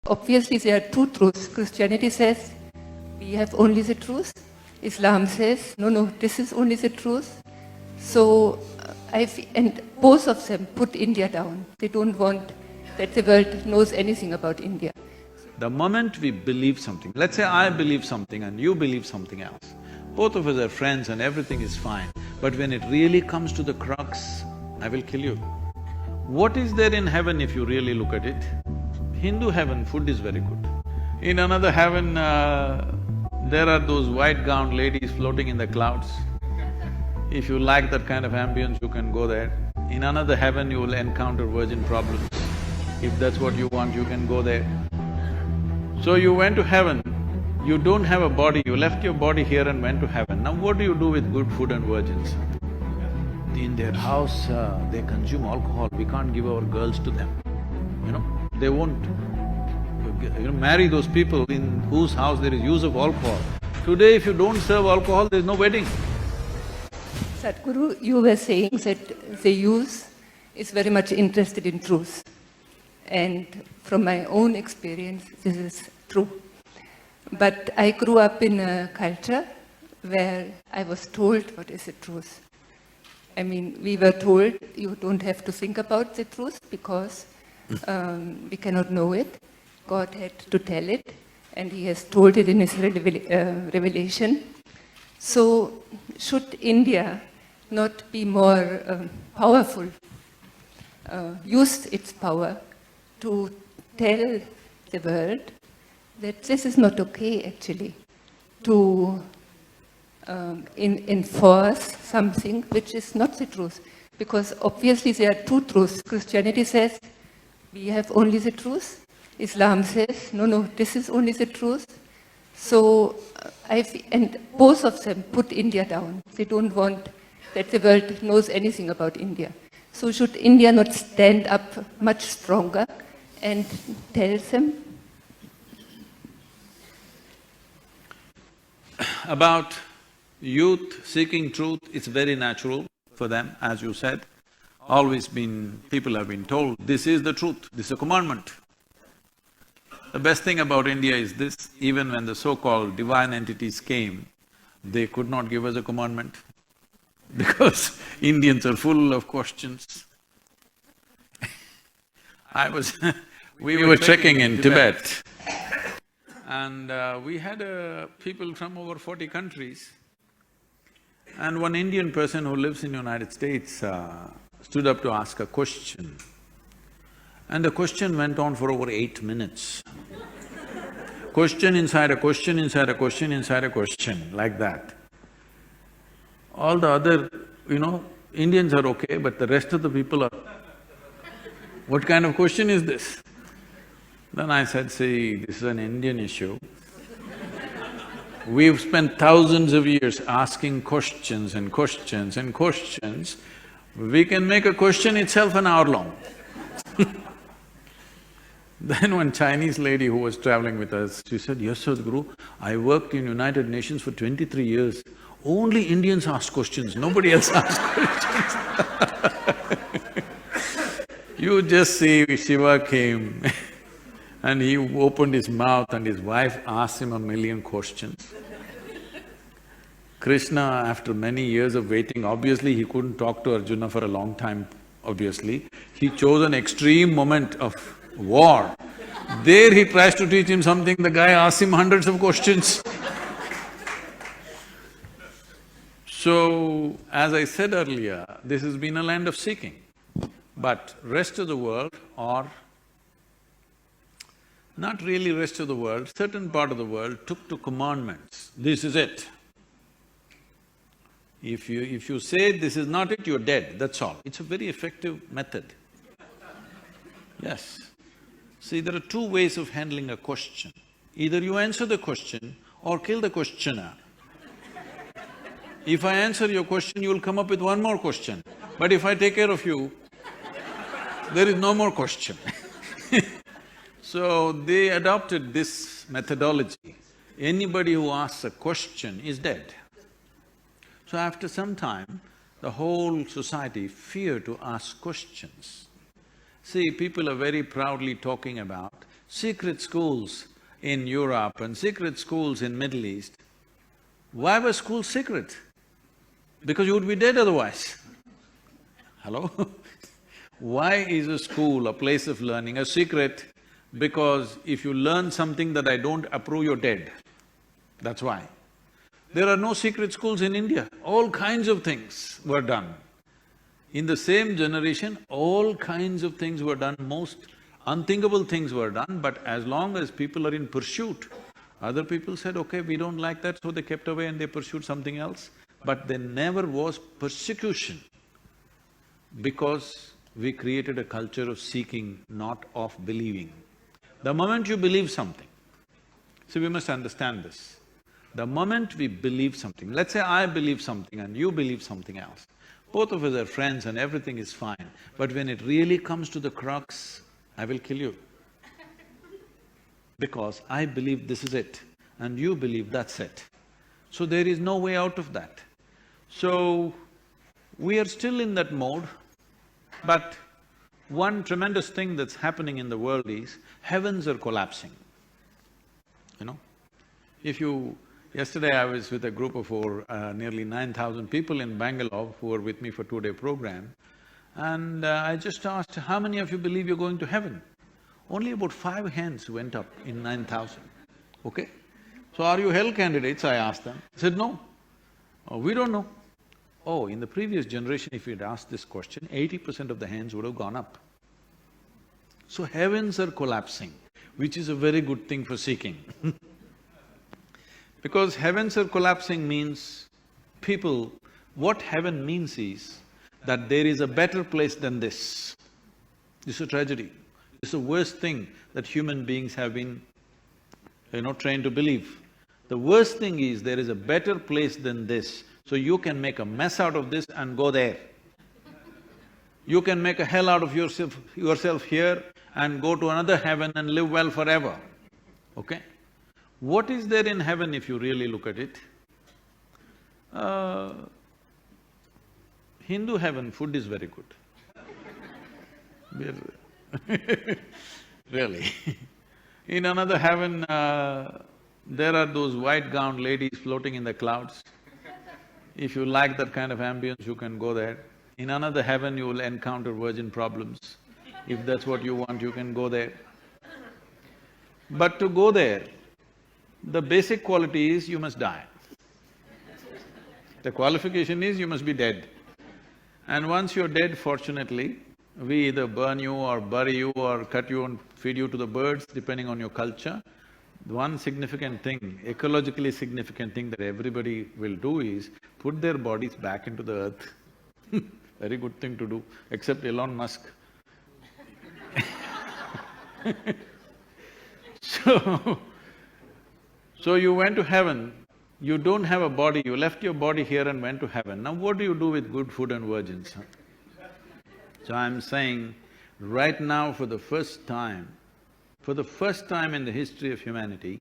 obviously there are two truths. Christianity says we have only the truth. Islam says, no, this is only the truth. So, and both of them put India down. They don't want that the world knows anything about India. The moment we believe something, let's say I believe something and you believe something else, both of us are friends and everything is fine, but when it really comes to the crux, I will kill you. What is there in heaven if you really look at it? Hindu heaven, food is very good. In another heaven, there are those white-gowned ladies floating in the clouds. If you like that kind of ambience, you can go there. In another heaven, you will encounter virgin problems. If that's what you want, you can go there. So you went to heaven, you don't have a body, you left your body here and went to heaven. Now what do you do with good food and virgins? In their house, they consume alcohol, we can't give our girls to them, you know, they won't marry those people in whose house there is use of alcohol. Today if you don't serve alcohol, there's no wedding. Sadhguru, you were saying that the youth is very much interested in truth. And from my own experience, this is true. But I grew up in a culture where I was told what is the truth. I mean, we were told you don't have to think about the truth because we cannot know it. God had to tell it, and He has told it in His revelation. So, should India not be more powerful, use its power to tell the world that this is not okay actually, to enforce something which is not the truth. Because obviously there are two truths. Christianity says we have only the truth. Islam says, no, this is only the truth. So, and both of them put India down. They don't want that the world knows anything about India. So should India not stand up much stronger and tell them? About youth seeking truth, it's very natural for them, as you said. People have been told, this is the truth, this is a commandment. The best thing about India is this, even when the so-called divine entities came, they could not give us a commandment because Indians are full of questions. We were trekking in Tibet and we had people from over 40 countries, and one Indian person who lives in the United States stood up to ask a question. And the question went on for over 8 minutes. Question inside a question, inside a question, inside a question, like that. All the other, Indians are okay, but the rest of the people are, what kind of question is this? Then I said, see, this is an Indian issue. We've spent thousands of years asking questions and questions and questions. We can make a question itself an hour long. Then one Chinese lady who was traveling with us, she said, yes, Sadhguru, I worked in United Nations for 23 years. Only Indians ask questions, nobody else asks questions. You just see, Shiva came and he opened his mouth and his wife asked him 1,000,000 questions. Krishna, after many years of waiting, obviously he couldn't talk to Arjuna for a long time, obviously. He chose an extreme moment of war. There he tries to teach him something, the guy asks him hundreds of questions. So, as I said earlier, this has been a land of seeking. But rest of the world, or not really rest of the world, certain part of the world took to commandments. This is it. If you say this is not it, you're dead, that's all. It's a very effective method. Yes. See, there are two ways of handling a question. Either you answer the question or kill the questioner. If I answer your question, you will come up with one more question. But if I take care of you, there is no more question. So they adopted this methodology. Anybody who asks a question is dead. So after some time, the whole society feared to ask questions. See, people are very proudly talking about secret schools in Europe and secret schools in Middle East. Why were schools secret? Because you would be dead otherwise. Hello? Why is a school, a place of learning, a secret? Because if you learn something that I don't approve, you're dead. That's why. There are no secret schools in India. All kinds of things were done. In the same generation, all kinds of things were done, most unthinkable things were done, but as long as people are in pursuit, other people said, okay, we don't like that, so they kept away and they pursued something else. But there never was persecution because we created a culture of seeking, not of believing. The moment you believe something, see, we must understand this. The moment we believe something, let's say I believe something and you believe something else, both of us are friends and everything is fine, but when it really comes to the crux, I will kill you. Because I believe this is it and you believe that's it. So there is no way out of that. So, we are still in that mode, but one tremendous thing that's happening in the world is heavens are collapsing, you know. Yesterday I was with a group of nearly 9,000 people in Bangalore who were with me for 2-day program, and I just asked, how many of you believe you're going to heaven? Only about 5 hands went up in 9,000, okay? So, are you hell candidates, I asked them. They said, no. Oh, we don't know. Oh, in the previous generation, if you'd asked this question, 80% of the hands would have gone up. So heavens are collapsing, which is a very good thing for seeking because heavens are collapsing means people… what heaven means is that there is a better place than this. This is a tragedy. This is the worst thing that human beings have been, trained to believe. The worst thing is there is a better place than this, so you can make a mess out of this and go there. You can make a hell out of yourself here and go to another heaven and live well forever, okay? What is there in heaven if you really look at it? Hindu heaven, food is very good. Really. In another heaven, there are those white-gowned ladies floating in the clouds. If you like that kind of ambience, you can go there. In another heaven, you will encounter virgin problems. If that's what you want, you can go there. But to go there, the basic quality is you must die. The qualification is you must be dead. And once you're dead, fortunately, we either burn you or bury you or cut you and feed you to the birds, depending on your culture. One significant thing, ecologically significant thing that everybody will do is put their bodies back into the earth. Very good thing to do, except Elon Musk. So you went to heaven, you don't have a body, you left your body here and went to heaven. Now what do you do with good food and virgins? So I'm saying, right now for the first time in the history of humanity,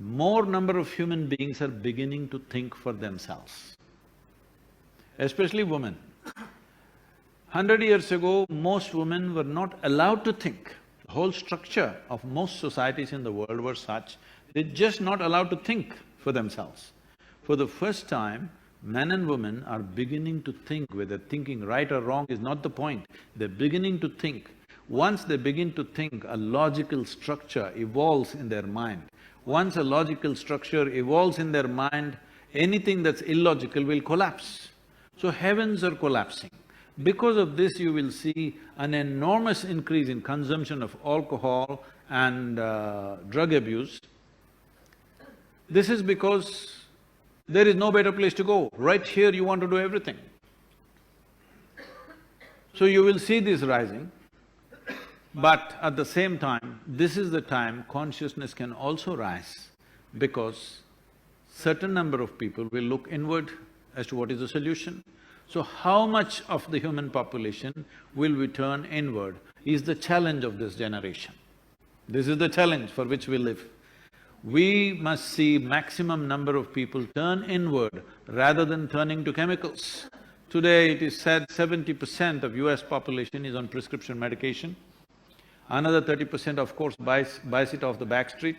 more number of human beings are beginning to think for themselves, especially women. 100 years ago, most women were not allowed to think. The whole structure of most societies in the world were such, they're just not allowed to think for themselves. For the first time, men and women are beginning to think. Whether thinking right or wrong is not the point, they're beginning to think. Once they begin to think, a logical structure evolves in their mind. Once a logical structure evolves in their mind, anything that's illogical will collapse. So heavens are collapsing. Because of this, you will see an enormous increase in consumption of alcohol and drug abuse. This is because there is no better place to go. Right here you want to do everything. So you will see this rising, but at the same time, this is the time consciousness can also rise because certain number of people will look inward as to what is the solution. So how much of the human population will we turn inward is the challenge of this generation. This is the challenge for which we live. We must see maximum number of people turn inward rather than turning to chemicals. Today it is said 70% of US population is on prescription medication. Another 30% of course buys it off the back street.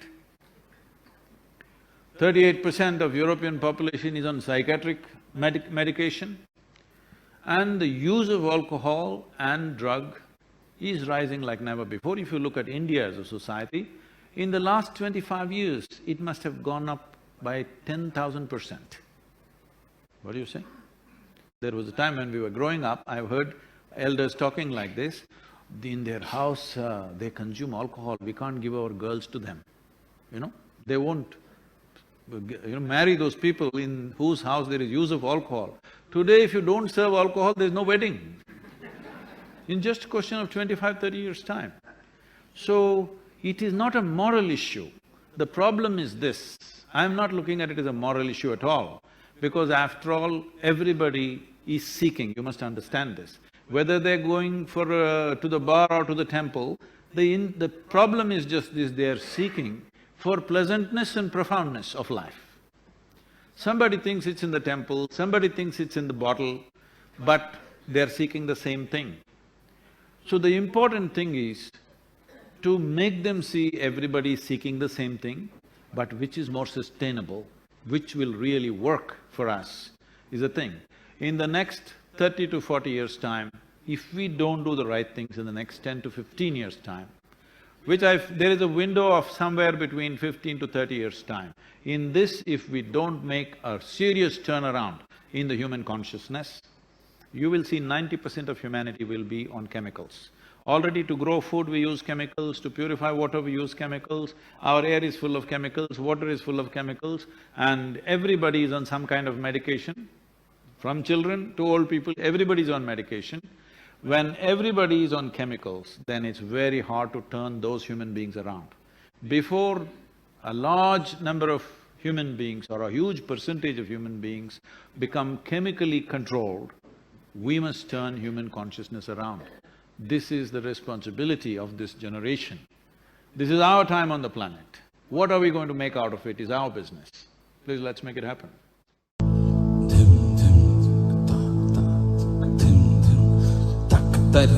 38% of European population is on psychiatric medication. And the use of alcohol and drug is rising like never before. If you look at India as a society, in the last 25 years, it must have gone up by 10,000%. What do you say? There was a time when we were growing up, I've heard elders talking like this, in their house, they consume alcohol, we can't give our girls to them, you know? They won't, marry those people in whose house there is use of alcohol. Today, if you don't serve alcohol, there's no wedding. In just a question of 25–30 years' time. So, it is not a moral issue. The problem is this, I'm not looking at it as a moral issue at all, because after all, everybody is seeking, you must understand this. Whether they're going to the bar or to the temple, the problem is just this, they are seeking for pleasantness and profoundness of life. Somebody thinks it's in the temple, somebody thinks it's in the bottle, but they're seeking the same thing. So the important thing is to make them see everybody seeking the same thing, but which is more sustainable, which will really work for us, is the thing. In the next 30 to 40 years' time, if we don't do the right things in the next 10 to 15 years' time, there is a window of somewhere between 15 to 30 years' time. In this, if we don't make a serious turnaround in the human consciousness, you will see 90% of humanity will be on chemicals. Already to grow food we use chemicals, to purify water we use chemicals, our air is full of chemicals, water is full of chemicals, and everybody is on some kind of medication. From children to old people, everybody is on medication. When everybody is on chemicals, then it's very hard to turn those human beings around. Before a large number of human beings or a huge percentage of human beings become chemically controlled, we must turn human consciousness around. This is the responsibility of this generation. This is our time on the planet. What are we going to make out of it is our business. Please, let's make it happen. That